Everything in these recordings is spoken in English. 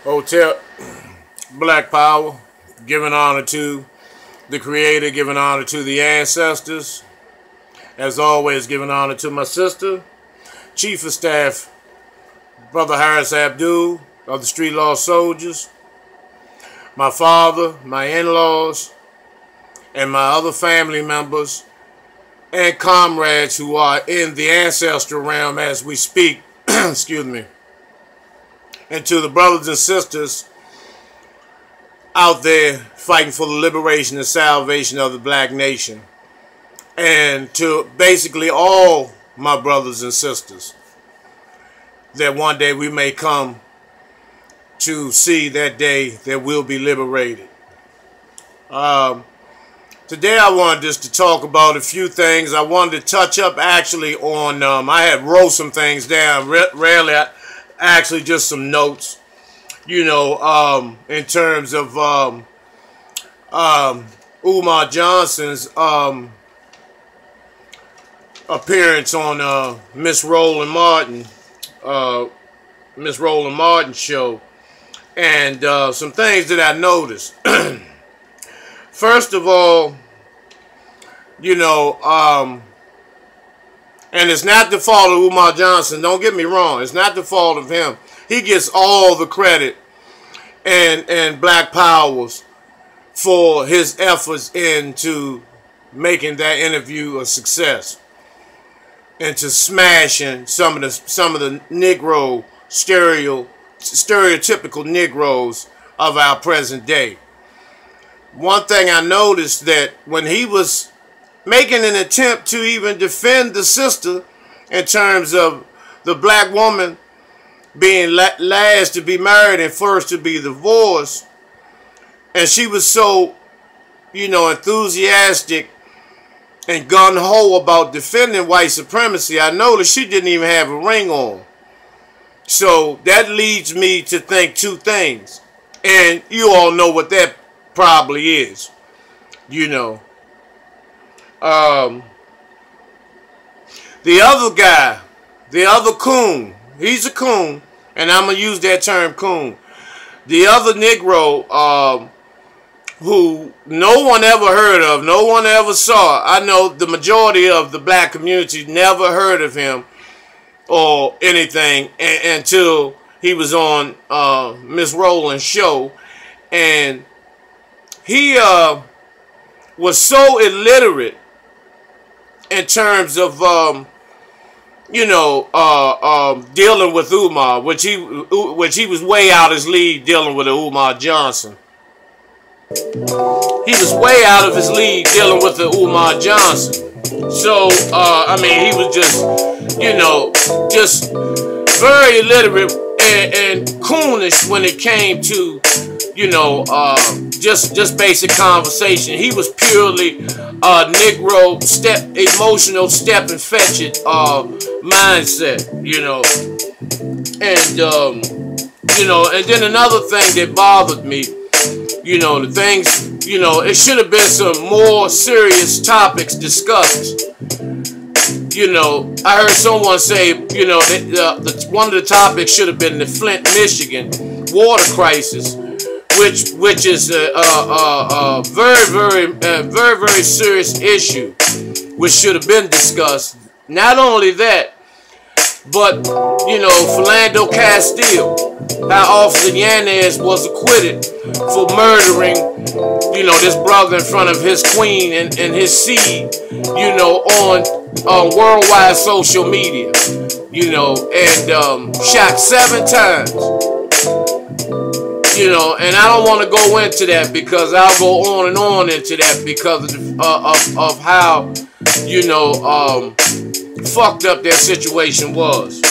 Hotel Black Power, giving honor to the Creator, giving honor to the ancestors. As always, giving honor to my sister, Chief of Staff, Brother Harris Abdul of the Street Law Soldiers, my father, my in-laws, and my other family members and comrades who are in the ancestral realm as we speak. Excuse me. And to the brothers and sisters out there fighting for the liberation and salvation of the black nation. And to basically all my brothers and sisters, that one day we may come to see that day that we'll be liberated. Today I wanted just to talk about a few things. I wanted to touch up actually on, I had wrote some things down, rarely actually just some notes, you know, in terms of Umar Johnson's appearance on Miss Roland Martin's show, and some things that I noticed. First of all, you know, and it's not the fault of Umar Johnson. Don't get me wrong. It's not the fault of him. He gets all the credit and Black Powers for his efforts into making that interview a success, and to smashing some of the Negro stereotypical Negroes of our present day. One thing I noticed, that when he was making an attempt to even defend the sister in terms of the black woman being last to be married and first to be divorced, and she was so, you know, enthusiastic and gung-ho about defending white supremacy, I noticed she didn't even have a ring on. So that leads me to think two things, and you all know what that probably is, you know. The other guy, the other coon, he's a coon, and I'm going to use that term coon. The other Negro, who no one ever heard of, no one ever saw. I know the majority of the black community never heard of him or anything until he was on Miss Roland's show, and he was so illiterate in terms of you know, dealing with Umar, which he was way out his league dealing with Umar Johnson. He was way out of his league dealing with the Umar Johnson. So I mean, he was just, you know, just very illiterate and coonish when it came to, you know, just basic conversation. He was purely Negro emotional step and fetch it mindset, you know. And you know, and then another thing that bothered me, you know, the things, you know, it should have been some more serious topics discussed. You know, I heard someone say, you know, that one of the topics should have been the Flint, Michigan water crisis, which is a very serious issue, which should have been discussed. Not only that, but, you know, Philando Castile, how Officer Yanez was acquitted for murdering, you know, this brother in front of his queen and his seed, you know, on worldwide social media, you know, and shot 7 times. You know, and I don't want to go into that because I'll go on and on into that because of how, you know, fucked up their situation was.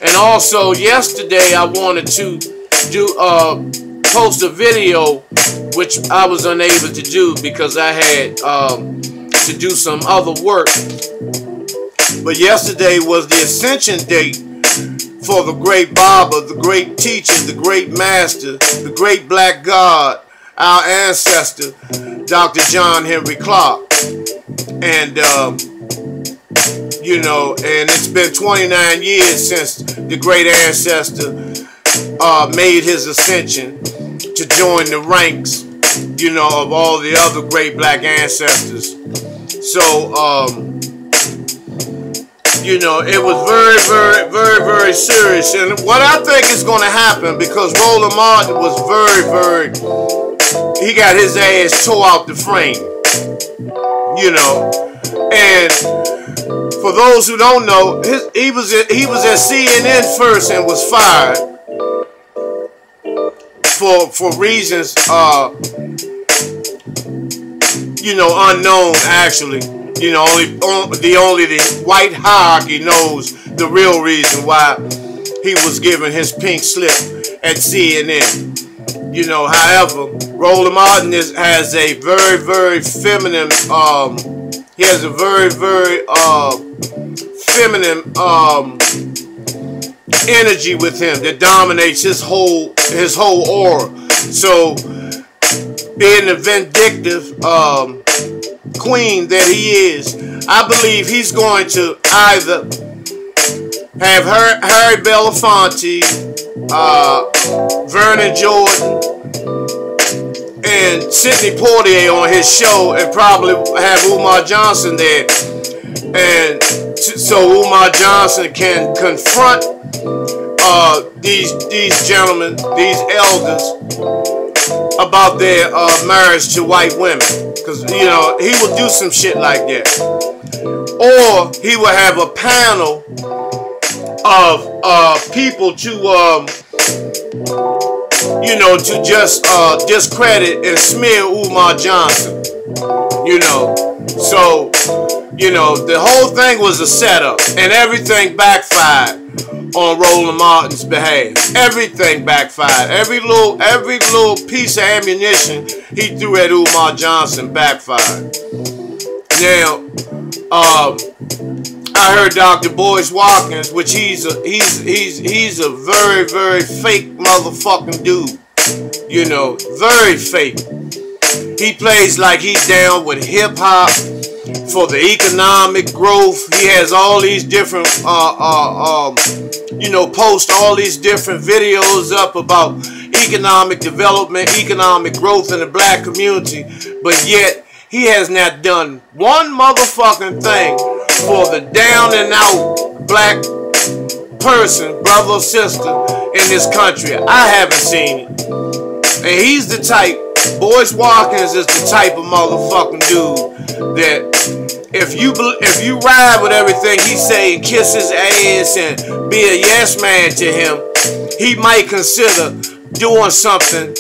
And also yesterday I wanted to post a video, which I was unable to do because I had to do some other work. But yesterday was the ascension date for the great Baba, the great teacher, the great master, the great black God, our ancestor, Dr. John Henry Clark. And you know, and it's been 29 years since the great ancestor made his ascension to join the ranks, you know, of all the other great black ancestors. So, you know, it was very, very, very, very serious. And what I think is going to happen, because Roland Martin was very, he got his ass tore out the frame, you know. And for those who don't know, he was at CNN first and was fired for reasons, you know, unknown actually. You know, only the white hierarchy knows the real reason why he was given his pink slip at CNN. You know, however, Roland Martin has a very, very feminine, he has a very, very feminine energy with him that dominates his whole aura. So, being the vindictive queen that he is, I believe he's going to either have Harry Belafonte, Vernon Jordan, and Sidney Poitier on his show, and probably have Umar Johnson there, and so Umar Johnson can confront these gentlemen, these elders, about their marriage to white women, because you know he will do some shit like that, or he will have a panel of people to you know, to just discredit and smear Umar Johnson, you know. So, you know, the whole thing was a setup, and everything backfired on Roland Martin's behalf. Everything backfired. Every little piece of ammunition he threw at Umar Johnson backfired. Now, I heard Dr. Boyce Watkins, which he's a very, very fake motherfucking dude. You know, very fake. He plays like he's down with hip hop for the economic growth. He has all these different, you know, post all these different videos up about economic development, economic growth in the black community, but yet he has not done one motherfucking thing for the down and out black person, brother or sister in this country. I haven't seen it. And he's the type, Boyce Watkins is the type of motherfucking dude that if you ride with everything he say and kiss his ass and be a yes man to him, he might consider doing something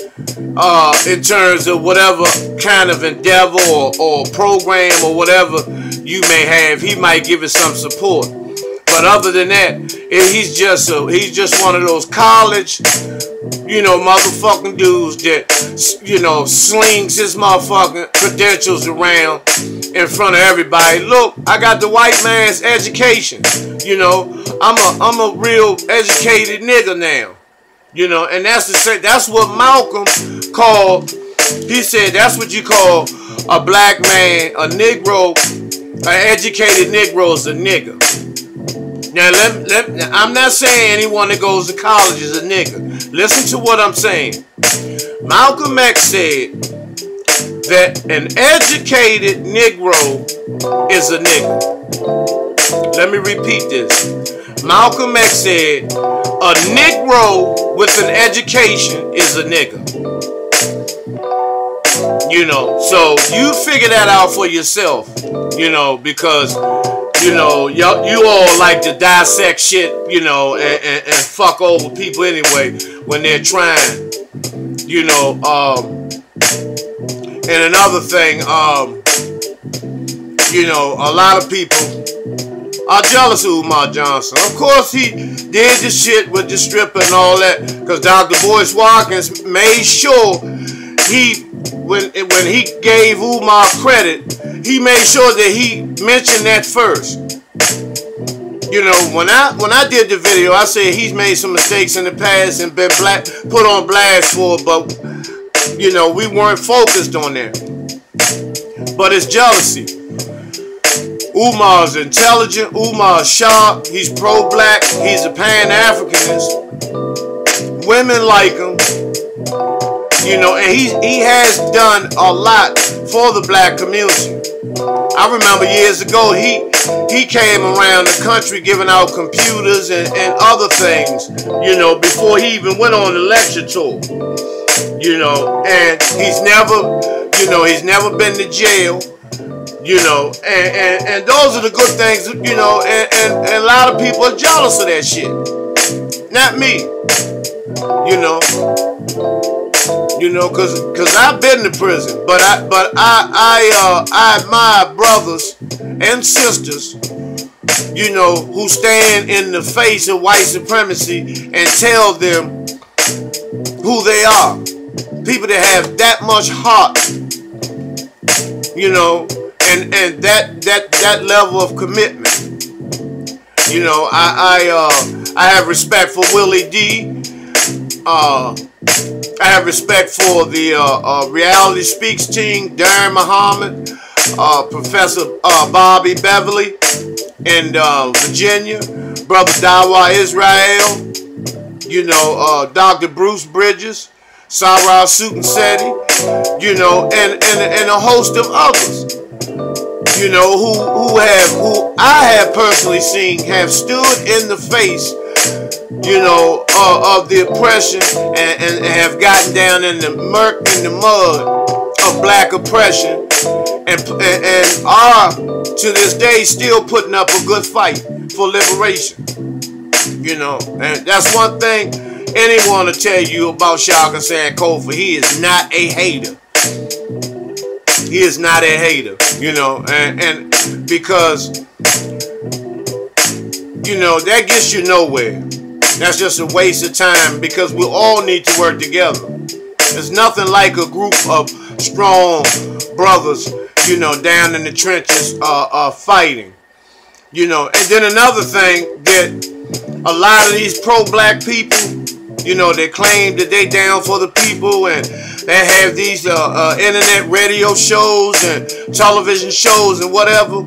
in terms of whatever kind of endeavor or program or whatever you may have. He might give it some support. But other than that, he's just one of those college, you know, motherfucking dudes that, you know, slings his motherfucking credentials around in front of everybody. Look, I got the white man's education. You know, I'm a real educated nigga now. You know, and that's what Malcolm called. He said that's what you call a black man, a Negro, an educated Negro is a nigga. Now, I'm not saying anyone that goes to college is a nigga. Listen to what I'm saying. Malcolm X said that an educated Negro is a nigga. Let me repeat this. Malcolm X said a Negro with an education is a nigga. You know, so you figure that out for yourself, you know, because, you know, you all like to dissect shit, you know, and fuck over people anyway when they're trying, you know, and another thing, you know, a lot of people are jealous of Umar Johnson. Of course, he did the shit with the stripper and all that, because Dr. Boyce Watkins made sure when he gave Umar credit, he made sure that he mentioned that first. You know, when I did the video, I said he's made some mistakes in the past and been put on blast for, but you know, we weren't focused on that. But it's jealousy. Umar's intelligent, Umar's sharp, he's pro-black, he's a pan-Africanist. Women like him. You know, and he has done a lot for the black community. I remember years ago he came around the country giving out computers and other things, you know, before he even went on the lecture tour. You know, and he's never been to jail. You know, and those are the good things, you know, and a lot of people are jealous of that shit. Not me. You know, cause I've been to prison, but I admire brothers and sisters, you know, who stand in the face of white supremacy and tell them who they are. People that have that much heart, you know, and that level of commitment. You know, I have respect for Willie D. I have respect for the Reality Speaks team, Darren Muhammad, Professor Bobby Beverly in Virginia, Brother Dawa Israel, you know, Dr. Bruce Bridges, Sarah Sutanseti, you know, and a host of others, you know, who I have personally seen have stood in the face, you know, of the oppression and have gotten down in the murk and the mud of black oppression and are to this day still putting up a good fight for liberation. You know, and that's one thing anyone will tell you about Shaka Sankofa. He is not a hater. He is not a hater, you know, and because, you know, that gets you nowhere. That's just a waste of time because we all need to work together. There's nothing like a group of strong brothers, you know, down in the trenches fighting. You know, and then another thing that a lot of these pro-black people, you know, they claim that they down for the people and they have these internet radio shows and television shows and whatever.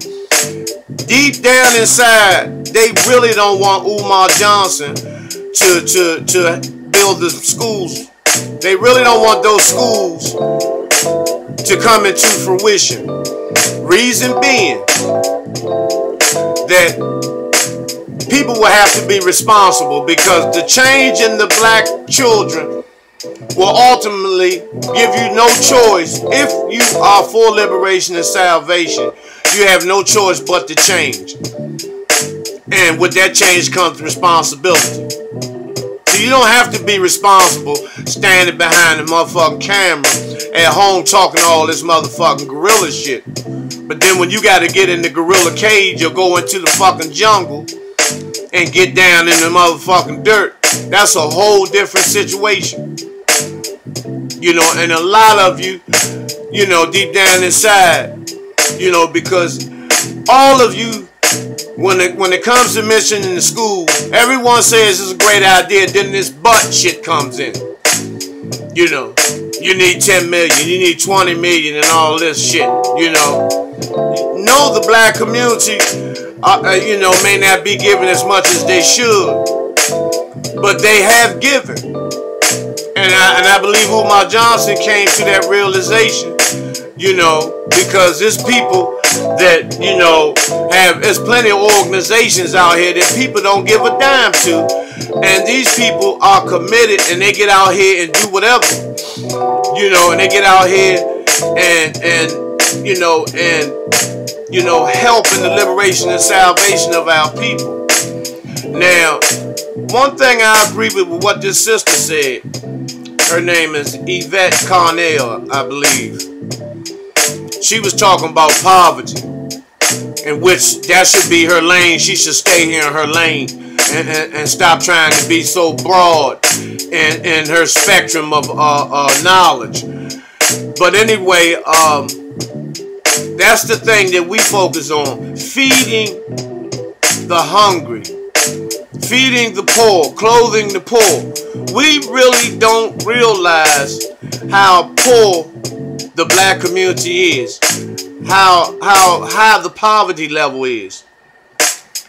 Deep down inside, they really don't want Umar Johnson to build the schools. They really don't want those schools to come into fruition. Reason being that people will have to be responsible because the change in the black children will ultimately give you no choice. If you are for liberation and salvation, you have no choice but to change. And with that change comes responsibility. So you don't have to be responsible standing behind the motherfucking camera at home talking all this motherfucking gorilla shit. But then when you got to get in the gorilla cage or go into the fucking jungle and get down in the motherfucking dirt, that's a whole different situation. You know, and a lot of you, you know, deep down inside, you know, because all of you, when it comes to mission in the school, everyone says it's a great idea, then this butt shit comes in. You know, you need 10 million, you need 20 million and all this shit, you know. No, the black community, you know, may not be giving as much as they should, but they have given. And I believe Umar Johnson came to that realization, you know, because there's people that, you know, there's plenty of organizations out here that people don't give a dime to. And these people are committed and they get out here and do whatever, you know, and they get out here and help in the liberation and salvation of our people. Now, one thing I agree with what this sister said. Her name is Yvette Carnell, I believe. She was talking about poverty, in which that should be her lane. She should stay here in her lane and stop trying to be so broad in her spectrum of knowledge. But anyway, that's the thing that we focus on. Feeding the hungry. Feeding the poor, clothing the poor. We really don't realize how poor the black community is. How high the poverty level is.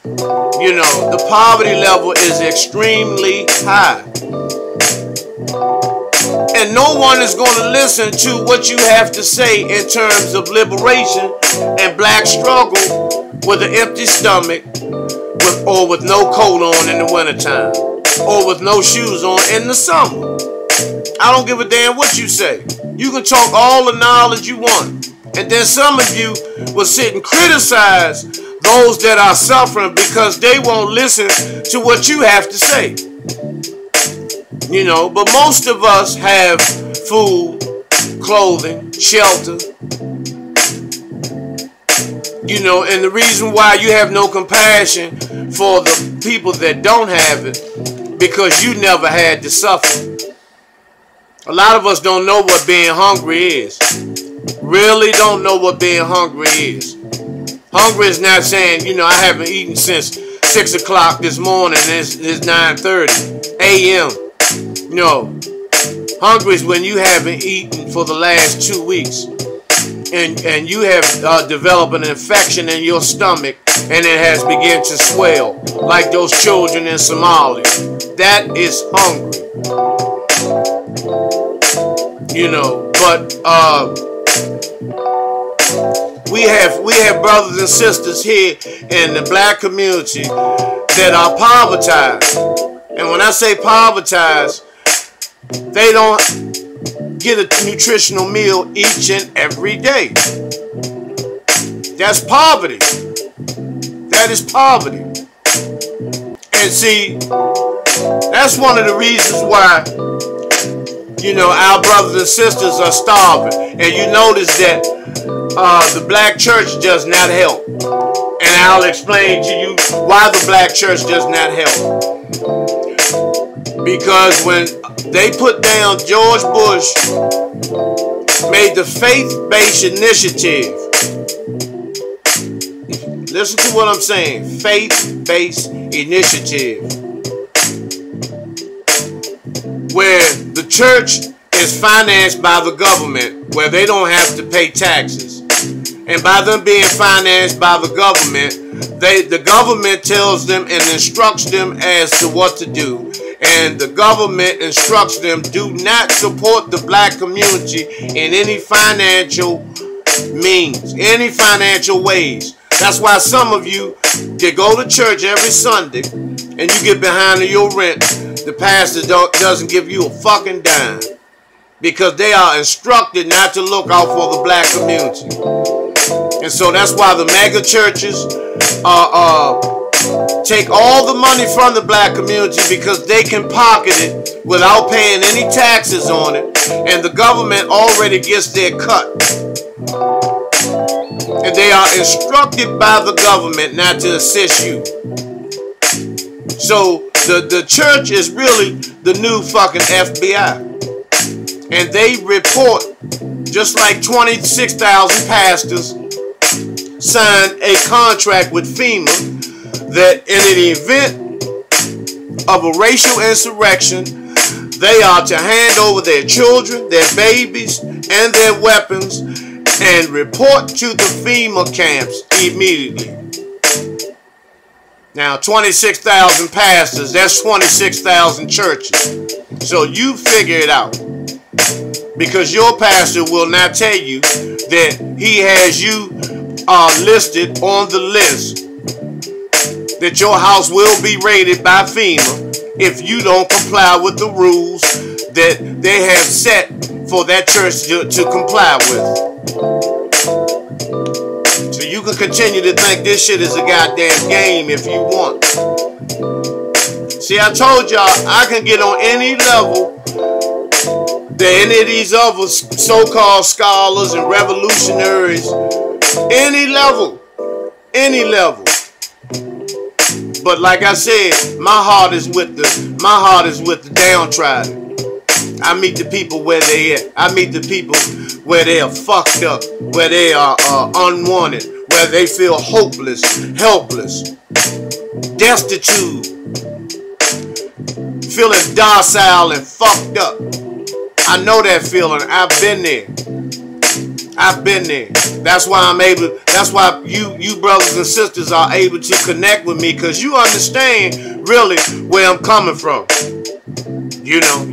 You know, the poverty level is extremely high. And no one is going to listen to what you have to say in terms of liberation and black struggle with an empty stomach, or with no coat on in the wintertime, or with no shoes on in the summer. I don't give a damn what you say. You can talk all the knowledge you want. And then some of you will sit and criticize those that are suffering because they won't listen to what you have to say. You know, but most of us have food, clothing, shelter. You know, and the reason why you have no compassion for the people that don't have it, because you never had to suffer. A lot of us don't know what being hungry is. Really don't know what being hungry is. Hungry is not saying, you know, I haven't eaten since 6 o'clock this morning. It's 9:30 a.m. No. Hungry is when you haven't eaten for the last 2 weeks. And you have developed an infection in your stomach, and it has begun to swell like those children in Somalia. That is hungry. You know, but we have brothers and sisters here in the black community that are povertized. And when I say povertized, they don't get a nutritional meal each and every day. That's poverty. That is poverty. And see, that's one of the reasons why, you know, our brothers and sisters are starving. And you notice that the black church does not help. And I'll explain to you why the black church does not help. Because when they put down, George Bush made the faith-based initiative. Listen to what I'm saying. Faith-based initiative. Where the church is financed by the government, where they don't have to pay taxes. And by them being financed by the government, the government tells them and instructs them as to what to do. And the government instructs them, do not support the black community in any financial means, any financial ways. That's why some of you that go to church every Sunday and you get behind your rent, the pastor doesn't give you a fucking dime. Because they are instructed not to look out for the black community. And so that's why the mega churches take all the money from the black community, because they can pocket it without paying any taxes on it, and the government already gets their cut. And they are instructed by the government not to assist you. So the church is really the new fucking FBI. And they report, just like 26,000 pastors signed a contract with FEMA, that in the event of a racial insurrection, they are to hand over their children, their babies, and their weapons, and report to the FEMA camps immediately. Now, 26,000 pastors, that's 26,000 churches. So you figure it out. Because your pastor will not tell you that he has you listed on the list, that your house will be raided by FEMA if you don't comply with the rules that they have set for that church to comply with. So you can continue to think this shit is a goddamn game if you want. See, I told y'all I can get on any level that any of these other so-called scholars and revolutionaries, any level. But like I said, my heart is with the downtrodden. I meet the people where they at. I meet the people where they are fucked up, where they are unwanted, where they feel hopeless, helpless, destitute, feeling docile and fucked up. I know that feeling. I've been there. That's why that's why you brothers and sisters are able to connect with me, because you understand really where I'm coming from. You know,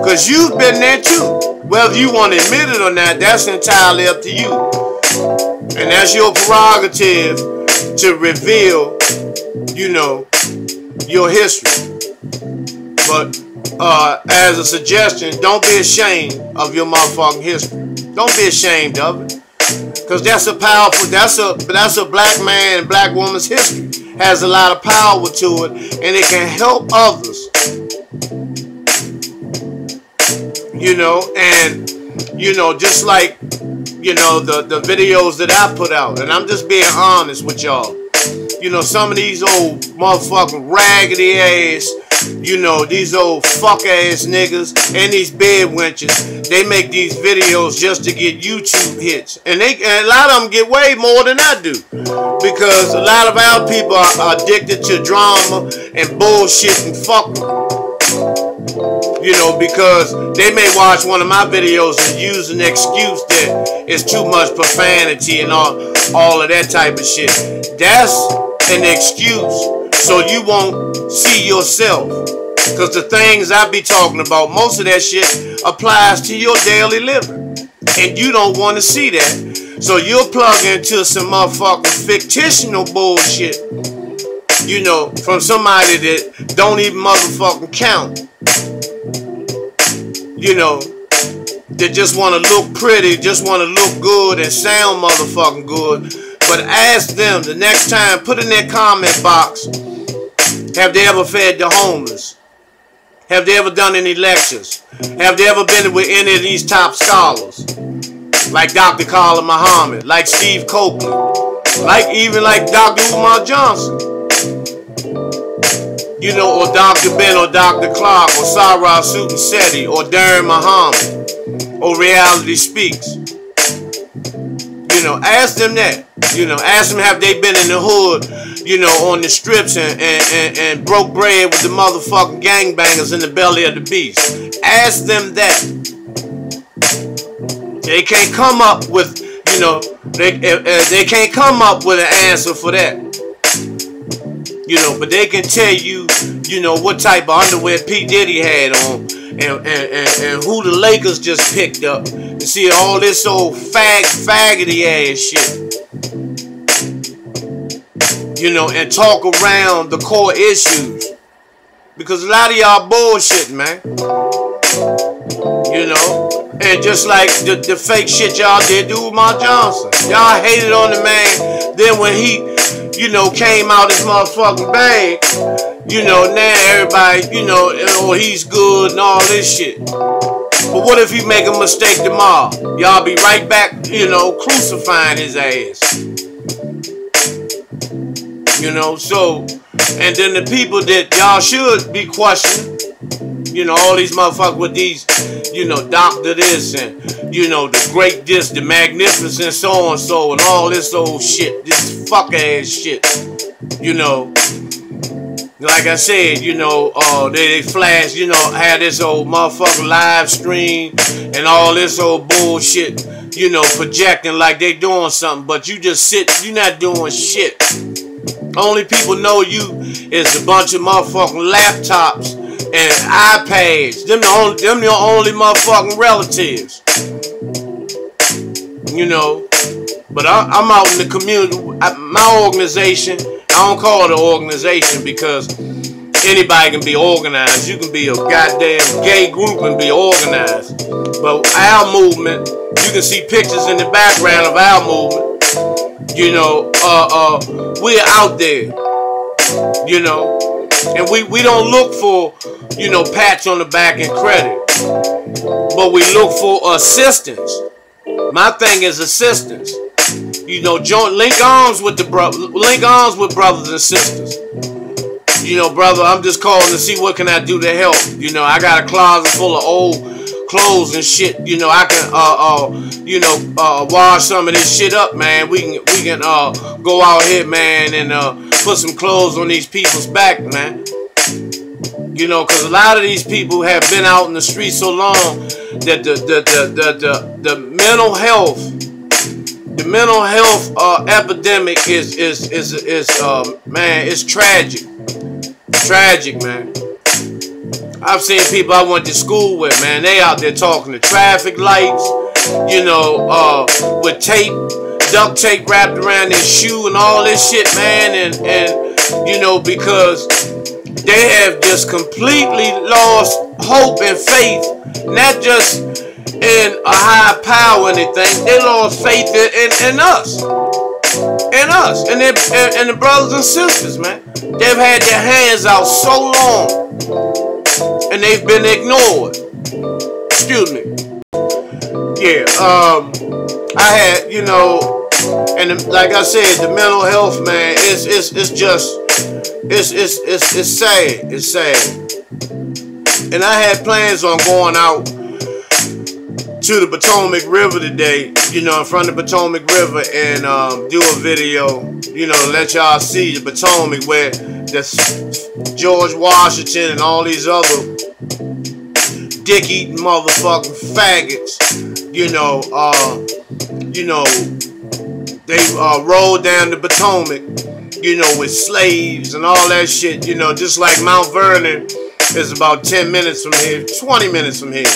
because you've been there too. Whether you want to admit it or not, that's entirely up to you. And that's your prerogative to reveal, you know, your history. But as a suggestion, don't be ashamed of your motherfucking history. Don't be ashamed of it. Because that's a powerful, that's a black man and black woman's history. Has a lot of power to it, and it can help others. You know, and you know, just like, you know, the videos that I put out, and I'm just being honest with y'all. You know, some of these old motherfucking raggedy ass, you know, these old fuck ass niggas and these bed wenches, they make these videos just to get YouTube hits. And a lot of them get way more than I do. Because a lot of our people are addicted to drama and bullshit and fuck. You know, because they may watch one of my videos and use an excuse that it's too much profanity and all of that type of shit. That's an excuse so you won't see yourself. Because the things I be talking about, most of that shit applies to your daily living. And you don't want to see that. So you'll plug into some motherfucking fictional bullshit, you know, from somebody that don't even motherfucking count. You know, that just want to look pretty, just want to look good and sound motherfucking good. But ask them the next time, put in their comment box, have they ever fed the homeless? Have they ever done any lectures? Have they ever been with any of these top scholars? Like Dr. Khalid Muhammad, like Steve Copeland, even like Dr. Umar Johnson. You know, or Dr. Ben or Dr. Clark or Sarah Sutasetti or Darren Muhammad or Reality Speaks. You know, ask them that. You know, ask them have they been in the hood, you know, on the strips and broke bread with the motherfucking gangbangers in the belly of the beast. Ask them that. They can't come up with, you know, they can't come up with an answer for that. You know, but they can tell you, you know, what type of underwear P. Diddy had on and who the Lakers just picked up. And see all this old faggoty ass shit. You know, and talk around the core issues. Because a lot of y'all bullshit, man. You know, and just like the fake shit y'all did to Umar Johnson. Y'all hated on the man. Then when he, you know, came out his motherfucking bag, you know, now everybody, you know, oh, he's good and all this shit. But what if he make a mistake tomorrow? Y'all be right back, you know, crucifying his ass. You know, so, and then the people that y'all should be questioning, you know, all these motherfuckers with these, you know, doctor this and, you know, the great this, the magnificent so-and-so and all this old shit, this fuck ass shit, you know. Like I said, you know, they flash, you know, had this old motherfucking live stream and all this old bullshit, you know, projecting like they doing something, but you just sit, you not doing shit. Only people know you is a bunch of motherfucking laptops and iPads. Them your only motherfucking relatives. You know, but I'm out in the community. My organization, I don't call it an organization because anybody can be organized. You can be a goddamn gay group and be organized. But our movement, you can see pictures in the background of our movement. You know, we're out there. You know, and we don't look for, you know, pats on the back and credit, but we look for assistance. My thing is assistance. You know, link arms with brothers and sisters. You know, brother, I'm just calling to see what can I do to help. You know, I got a closet full of old clothes and shit. You know, I can you know, wash some of this shit up, man. We can go out here, man, and put some clothes on these people's back, man. You know, because a lot of these people have been out in the streets so long that the mental health epidemic is man, it's tragic. tragic, man. I've seen people I went to school with, man. They out there talking to traffic lights, you know, with tape, duct tape wrapped around their shoe and all this shit, man. And you know, because they have just completely lost hope and faith, not just in a higher power or anything. They lost faith in us. In us. And the brothers and sisters, man. They've had their hands out so long. And they've been ignored. Excuse me. Yeah, I had, you know, and like I said, the mental health, man, it's just, it's sad. It's sad. And I had plans on going out to the Potomac River today, you know, in front of the Potomac River, and do a video, you know, let y'all see the Potomac, where there's George Washington and all these other dick-eating motherfucking faggots, you know, they rolled down the Potomac, you know, with slaves and all that shit, you know, just like Mount Vernon is about 10 minutes from here, 20 minutes from here,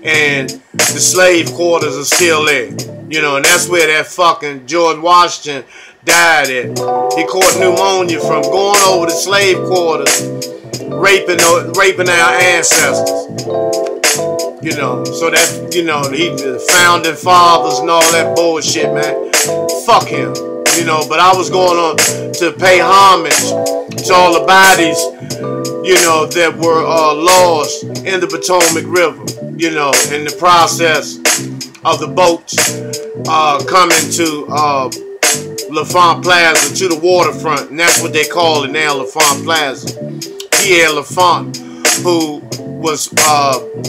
and the slave quarters are still there, you know, and that's where that fucking George Washington died at. He caught pneumonia from going over the slave quarters, raping our ancestors, you know. So that, you know, the founding fathers and all that bullshit, man. Fuck him, you know. But I was going on to pay homage to all the bodies, you know, that were lost in the Potomac River, you know, in the process of the boats coming to LaFont Plaza, to the waterfront, and that's what they call it now, LaFont Plaza. Pierre LaFont, who was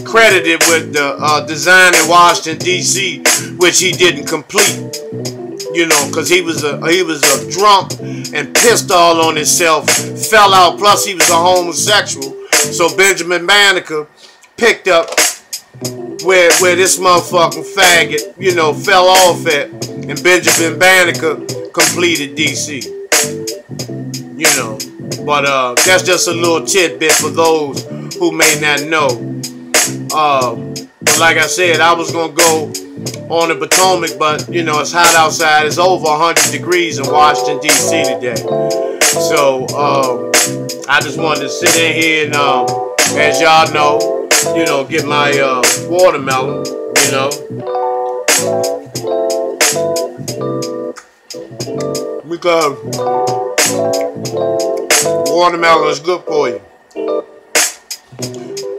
credited with the design in Washington, D.C., which he didn't complete, you know, because he was a drunk and pissed all on himself, fell out, plus he was a homosexual. So Benjamin Banneker picked up where this motherfucking faggot, you know, fell off at, and Benjamin Banneker completed D.C., you know. But that's just a little tidbit for those who may not know. But like I said, I was gonna go on the Potomac, but you know, it's hot outside. It's over 100 degrees in Washington, D.C. today. So I just wanted to sit in here and, as y'all know, you know, get my watermelon, you know. Because watermelon is good for you.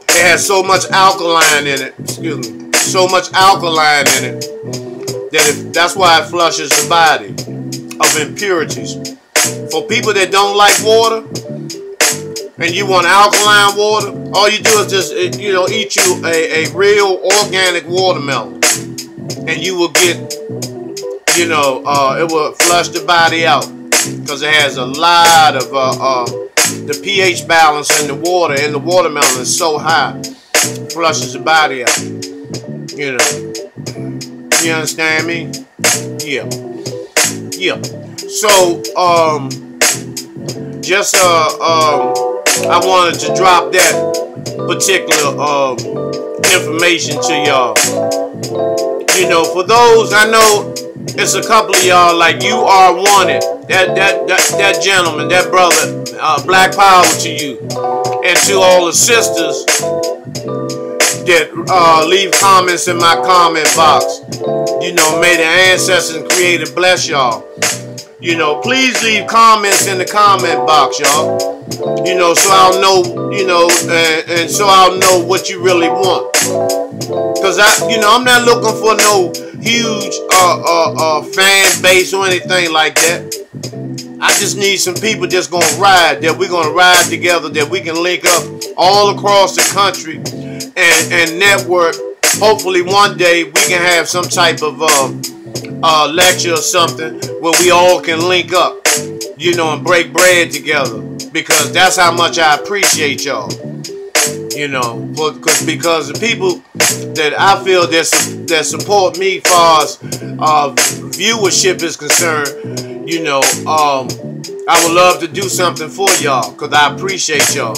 It has so much alkaline in it, excuse me, so much alkaline in it, that that's why it flushes the body of impurities. For people that don't like water, and you want alkaline water, all you do is just, you know, eat you a real organic watermelon, and you will get, you know, it will flush the body out, because it has a lot of the pH balance in the water, and the watermelon is so high, it flushes the body out, you know. You understand me? Yeah. Yeah. So, just, I wanted to drop that particular, information to y'all. You know, for those, I know it's a couple of y'all, like You Are Wanted, that gentleman, that brother, black power to you, and to all the sisters that leave comments in my comment box. You know, may the ancestors and creator bless y'all. You know, please leave comments in the comment box, y'all. You know, so I'll know, you know, and so I'll know what you really want. Because you know, I'm not looking for no huge fan base or anything like that. I just need some people just gonna ride, that we're gonna ride together, that we can link up all across the country and network. Hopefully one day we can have some type of lecture or something where we all can link up, you know, and break bread together, because that's how much I appreciate y'all. You know, because the people that I feel that support me as far as viewership is concerned, you know, I would love to do something for y'all because I appreciate y'all.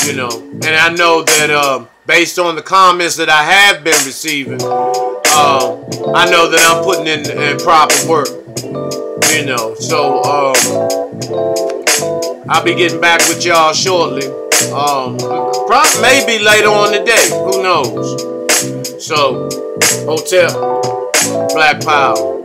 You know, and I know that based on the comments that I have been receiving, I know that I'm putting in proper work. You know, so I'll be getting back with y'all shortly. Probably maybe later on today. Who knows? So, Hotel, Black Power.